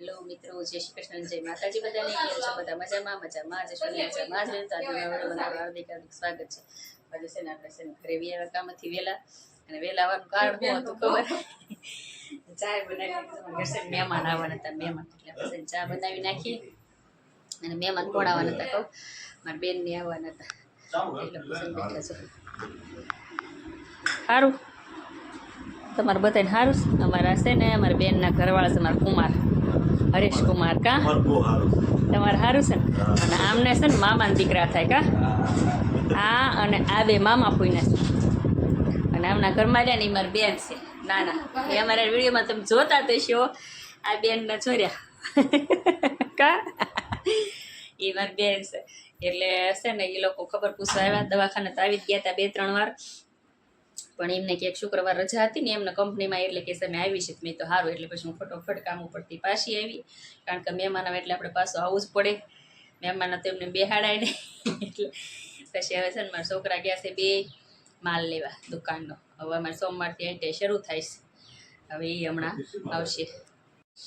Hello મિત્રો, જય શ્રી કૃષ્ણ, જય માતાજી બધાને. કેમ છો બધા? મજામાં મજામાં જ મજામાં જ રહેતા. તમારું હાર્દિક હાર્દિક સ્વાગત છે. આજે છે ને આપણે છે ને ઘરે વ્યાવા કામથી વહેલા, અને વહેલા આવવાનું કારણ શું હતું ખબર? ચા બનાવી ઘરે મહેમાન આવવાના હતા. મહેમાન એટલે પછી ચા બનાવી નાખી, અને મહેમાન કોણ આવવાના હતા કહું? મારા બેન ને આવવાના હતા. એટલે પછી બેઠા છો. સારું, તમારે બધાને સારું છે? અમારા છે ને અમારા બેનના ઘરવાળા છે, મારા કુમાર હરેશ કુમાર. કા તમારે સારું છે ને? અને આમને છે ને મામાના દીકરા થાય. કા હા, અને આ બે મામા ફૂઈના છે. અને આમના ઘરમાં રહ્યા ને એ મારી બેન છે નાના. એ અમારા વિડીયોમાં તમે જોતા થશો. આ બેનને જોર્યા કા એ મારી બેન છે. એટલે છે ને એ લોકો ખબર પૂછવા આવ્યા. દવાખાને તો આવી જ ગયા હતા 2-3 વાર, પણ એમને ક્યાંક શુક્રવાર રજા હતી ને એમને કંપનીમાં, એટલે કે તમે આવી છે. મેં તો સારું, એટલે પછી હું ફટોફટ કામ ઉપરથી પાછી આવી, કારણ કે મહેમાન આવે એટલે આપણે પાછું આવવું જ પડે. મહેમાન તો એમને બેહાડાય નહીં. એટલે પછી હવે છે ને મારા છોકરા ગયા છે 2 માલ લેવા દુકાનનો. હવે અમારે સોમવારથી અહીં શરૂ થાય છે. હવે એ હમણાં આવશે.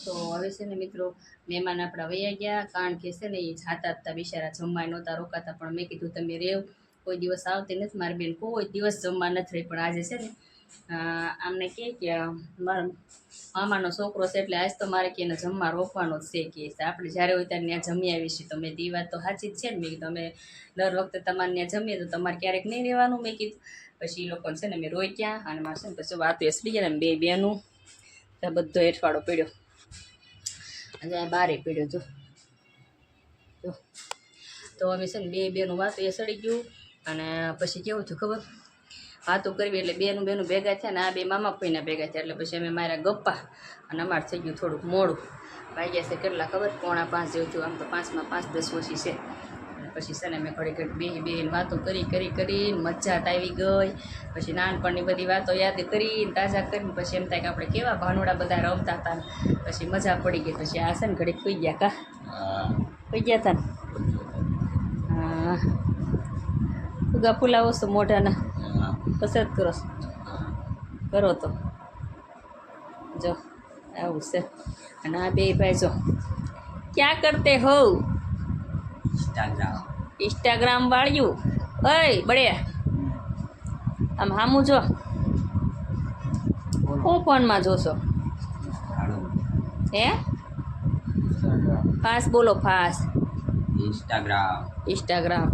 તો હવે છે ને મિત્રો, મહેમાન આપણા વયા ગયા, કારણ કે છે ને એ જાતા હતા બિચારા, જમવા નહોતા રોકાતા. પણ મેં કીધું તમે રેવ, કોઈ દિવસ આવતી નથી મારી બેન, કોઈ દિવસ જમવા નથી રહી. પણ આજે છે ને આમને કે મારા મામાનો છોકરો છે, એટલે આજ તો મારે કે એને જમવા રોકવાનો જ છે. કે આપણે જ્યારે હોય ત્યારે ત્યાં જમી આવીશું. તો મેં દી વાત તો સાચી જ છે ને. મેં કીધું અમે દર વખતે તમારે ત્યાં જમીએ તો તમારે ક્યારેક નહીં રહેવાનું. મેં કીધું પછી એ લોકોને છે ને મેં રોક્યા, અને મારે છે ને પછી વાતો એસડી ગયા ને 2 બેનું બધો હેઠવાડો પડ્યો. અને બારે પડ્યો જો. તો અમે છે ને 2 બેનું વાતો એ સડી ગયું. અને પછી કેવું થયું ખબર? વાતો કરવી એટલે બેનું ભેગા થયા ને આ 2 મામા ફોઈના ભેગા થયા. એટલે પછી અમે મારા ગપ્પા, અને અમારે થઈ ગયું થોડુંક મોડું. વાગ્યા છે કેટલા ખબર? 4:45 જેવું થયું. આમ તો 5માં 5-10 ઓછી છે. અને પછી છે ને મેં ઘડી બેન વાતો કરીને મજા આવી ગઈ. પછી નાનપણની બધી વાતો યાદ કરીને તાજા કરીને પછી એમ થાય કે આપણે કેવા ભાનોડા બધા રમતા હતા. પછી મજા પડી ગઈ. પછી આ છે ને ઘડીક સુઈ ગયા. કા સુઈ ગયા હતા ને? હા, ફુગા ફૂલાવો છો મોઢાના? કસરત કરો તો જો આવું છે. અને આ 2 ભાઈ જો ક્યાં કરતે હો? ઇન્સ્ટાગ્રામ વાળ્યું. ઓય બળે, આમ હામું જો. હું ફોનમાં જોશો? હે ફાસ્ટ બોલો, ફાસ્ટ. ઇન્સ્ટાગ્રામ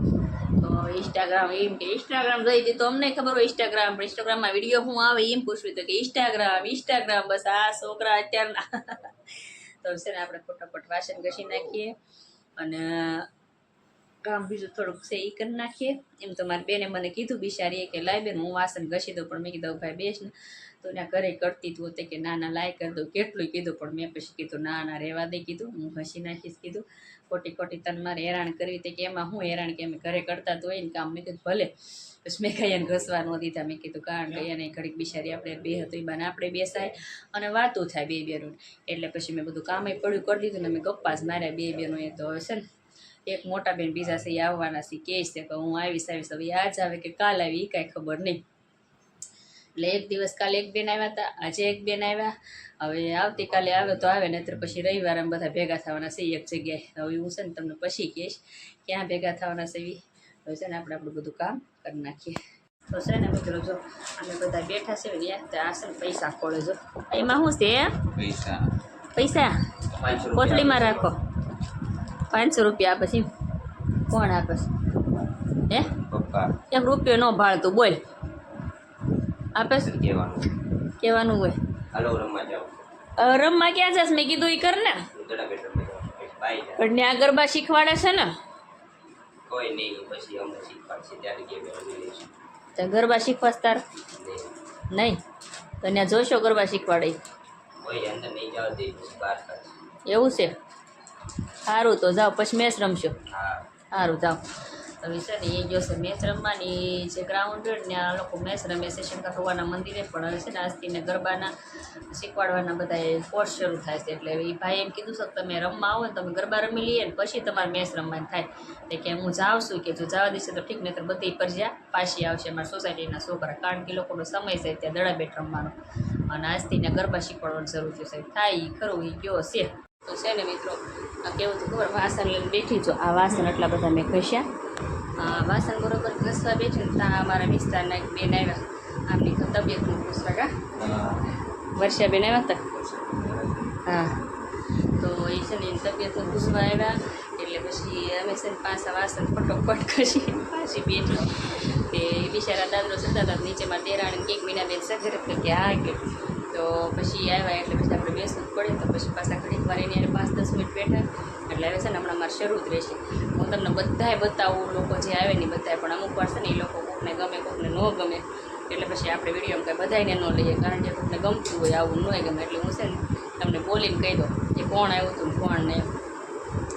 તો ઇન્સ્ટાગ્રામ એમ કે ઇન્સ્ટાગ્રામ જોઈ હતી તો અમને ખબર હોય ઇન્સ્ટાગ્રામમાં વિડીયો શું આવે એમ પૂછવું તો કે ઇન્સ્ટાગ્રામ બસ આ છોકરા અત્યારના. તો છે ને આપણે ફટાફટ વાસણ ઘસી નાખીએ, અને કામ બીજું થોડુંક છે એ કરી નાખીએ. એમ તો મારી બેને મને કીધું બિચારીએ કે લાય બેન હું વાસણ ઘસી દઉં. પણ મેં કીધું ભાઈ બેસ ને, તો ત્યાં ઘરે કરતી તું તે કે ના લાય કરી દઉં. કેટલું કીધું, પણ મેં પછી કીધું ના રહેવા દે. કીધું હું ઘસી નાખીશ. કીધું ખોટી તને મારે હેરાન કરવી તે કે એમાં હું હેરાન, કે અમે ઘરે કરતા તો હોય ને કામ. મેં કીધું ભલે. પછી મેં કઈ એને ઘસવા ન દીધા. મેં કીધું કારણ કે એને ઘડીક બિચારી આપણે બે હતું એ બાને આપણે બેસાય અને વાતું થાય 2 બેનું. એટલે પછી મેં બધું કામે પડ્યું કરી દીધું ને મેં ગપ્પા જ માર્યા 2 બેનો. એ તો છે ને એક મોટા બેન બીજા છે એ આવવાના છે, કહે છે કે હું આવીશ. હવે આજ આવે કે કાલ આવી એ કાંઈ ખબર નહીં. એટલે એક દિવસ કાલે 1 બેન આવ્યા હતા, આજે 1 બેન આવ્યા. હવે આવતીકાલે આવે તો આવે, નહીતર પછી રવિવારે અમે બધા ભેગા થવાના છે એક જગ્યાએ. હવે હું છે ને તમને પછી કહીશ ક્યાં ભેગા થવાના છે. હવે છે ને આપણે આપણું બધું કામ કરી નાખીએ. તો છે ને મિત્રો જો અમે બધા બેઠા છે ને આ છે ને પૈસા ખોળે. જો એમાં શું છે? પૈસા કોથળીમાં રાખો. 500 રૂપિયા આપે છે. કોણ આપે છે? હે 1 રૂપિયો ન ભાળતું બોલ. આપે કહેવાનું હોય. રમવા ક્યાં જશ? મેં કીધું એ કર ને. પણ ત્યાં ગરબા શીખવાડે છે ને. તો ગરબા શીખવા તાર નહીં તો ત્યાં જોશો ગરબા શીખવાડે એવું છે? સારું તો જાઓ, પછી મેચ રમશો. સારું જાઓ. હવે છે ને એ ગયો છે મેચ રમવાની જે ગ્રાઉન્ડ હોય ને ત્યાં લોકો મેચ રમે છે શંકર ભગવાનના મંદિરે. પણ હવે છે ને આજથી ગરબાના શીખવાડવાના બધા કોર્સ શરૂ થાય છે. એટલે એ ભાઈ એમ કીધું છે કે તમે રમવા આવો ને તમે ગરબા રમી લઈએ ને પછી તમારે મેચ રમવાની થાય. એટલે કે હું જાઉં છું, કે જો જવા દેશે તો ઠીક, નહીં તો બધી પરજ્યા પાછી આવશે અમારા સોસાયટીના છોકરા. કારણ કે લોકોનો સમય છે ત્યાં દડા બેટ રમવાનો, અને આજથી ગરબા શીખવાડવાનું શરૂ થયું છે. થાય ખરું એ ગયો છે. તો છે ને મિત્રો આ કેવું હતું ખબર, વાસણ લઈને બેઠી છો, આ વાસણ એટલા બધા મેં ઘસ્યા, વાસણ બરોબર ઘસવા બેઠી ને ત્યાં અમારા વિસ્તારના એક બેન આવ્યા, આમની તબિયતનું પૂછવા કા વર્ષાબેન આવ્યા હતા. હા, તો એ છે ને એની તબિયતનું પૂછવા આવ્યા એટલે પછી અમે છે ને પાછા વાસણ ફટોફટ ઘસી પાછી બેઠી. તે બિચારા દાદરો સતા હતા નીચેમાં દેરાણી કંઈક મીનાબેન સગર કે હા કે તો પછી આવ્યા એટલે પછી આપણે બેસવું જ પડે. તો પછી પાછા ઘડીક વાર એની 5-10 મિનિટ બેઠા એટલે હવે છે ને હમણાં મારે શરૂ જ રહેશે. હું તમને બધાય બતાવું, લોકો જે આવે ને બધાય, પણ અમુક વાર છે ને એ લોકો કોકને ગમે કોકને ન ગમે એટલે પછી આપણે વિડીયો કંઈ બધાને ન લઈએ, કારણ કે કોકને ગમતું હોય આવું ન ગમે. એટલે હું છે ને તમને બોલીને કહી દઉં કે કોણ આવ્યું હતું ને કોણ નહીં.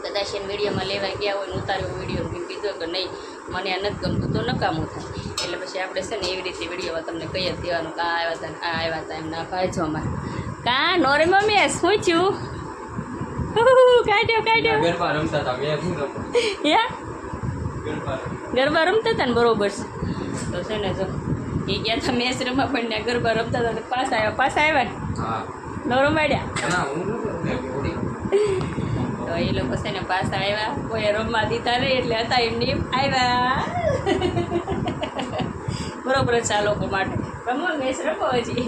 કદાચ એને વિડીયોમાં લેવા ગયા હોય ને ઉતાર્યો વિડીયો કીધું કે નહીં મને આ નથી ગમતું તો નકામું થાય. એટલે પછી આપણે છે ને એવી રીતે વિડીયોમાં તમને કહી જ દેવાનું કે આ આવ્યા હતા ને આ આવ્યા હતા એમ ના ભાઈ જો અમારે કા નોરે મમ્મી શું છું કાઢ્યો ગરબા રમતા હતા ને બરોબર છે. તો છે ને જો એ ગયા હતા મેચ રમવા પણ ત્યાં ગરબા રમતા હતા તો પાછા આવ્યા ને નો રમાડ્યા. તો એ લોકો છે ને પાછા આવ્યા, કોઈ રમવા દીધા નહીં એટલે હતા એમને આવ્યા. બરોબર છે આ લોકો માટે રમો મેચ રમો હજી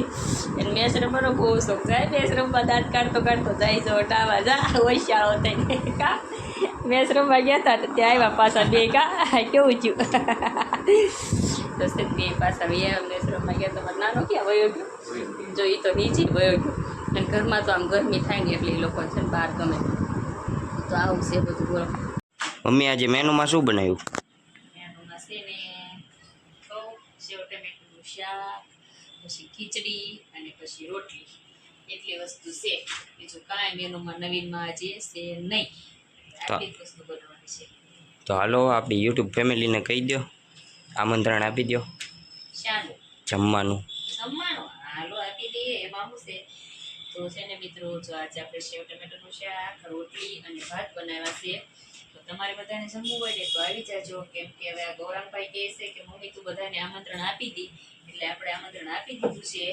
એને મેચ રમવાનો બહુ શોખ જાય. મેચ રમવા દાંત કાઢતો જાય જો ટાવા જા હોશિયાળો થઈને કા મેચ રમવા ગયા હતા તો ત્યાં આવ્યા પાછા બે કા કેવું થયું. તો છે બે પાછા મેચ રમવા ગયા તો નાનો ક્યાં વયો ગયો જો એ તો નીચે વયો ગયો. અને ઘરમાં તો આમ ગરમી થાય ને એટલે એ લોકો છે ને બહાર ગમે. તો આવું છે બધું. બોલો મમ્મી આજે મેનુમાં શું બનાવ્યું? મેનુમાં છે ને ઘઉં, સેવ ટમેટુનું શાક, પછી ખીચડી અને પછી રોટલી, એટલી વસ્તુ છે. બીજું કાંઈ મેનુમાં નવીનમાં આજે છે નહીં, આટલી જ વસ્તુ બનાવવાની છે. તો હાલો આપણી યુટ્યુબ ફેમિલીને કહી દો, આમંત્રણ આપી દો શાનું જમવાનું. જમવાનું હાલો આપી દઈએ. એમાં શું છે તો છે ને મિત્રો જો આજે આપણે સેવ ટમેટાનું શાક, રોટલી અને ભાત બનાવ્યા છે. તો તમારે બધાને જમવું હોય ને તો આવી જાજો, કેમ કે હવે આ ગૌરાંગભાઈ કહે છે કે મમ્મી તું બધાને આમંત્રણ આપી દી, એટલે આપણે આમંત્રણ આપી દીધું છે.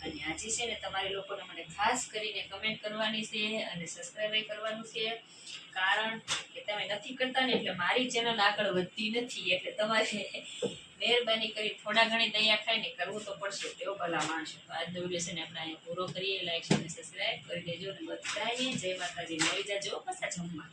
અને આજે છે ને તમારે લોકોને મને ખાસ કરીને કમેન્ટ કરવાની છે અને સબસ્ક્રાઈબ કરવાનું છે, કારણ કે તમે નથી કરતા ને એટલે મારી ચેનલ આગળ વધતી નથી. એટલે તમારે મહેરબાની કરી થોડા ઘણી દયા ખાઈને કરવું તો પડશે, તેઓ ભલા માણસો. તો આજનો વિડીયો છે ને આપણે અહીંયા પૂરો કરીએ. લાઈક અને સબસ્ક્રાઈબ કરી દેજો અને બધાને જય માતાજી. મળી જાજો પાછા જમવા.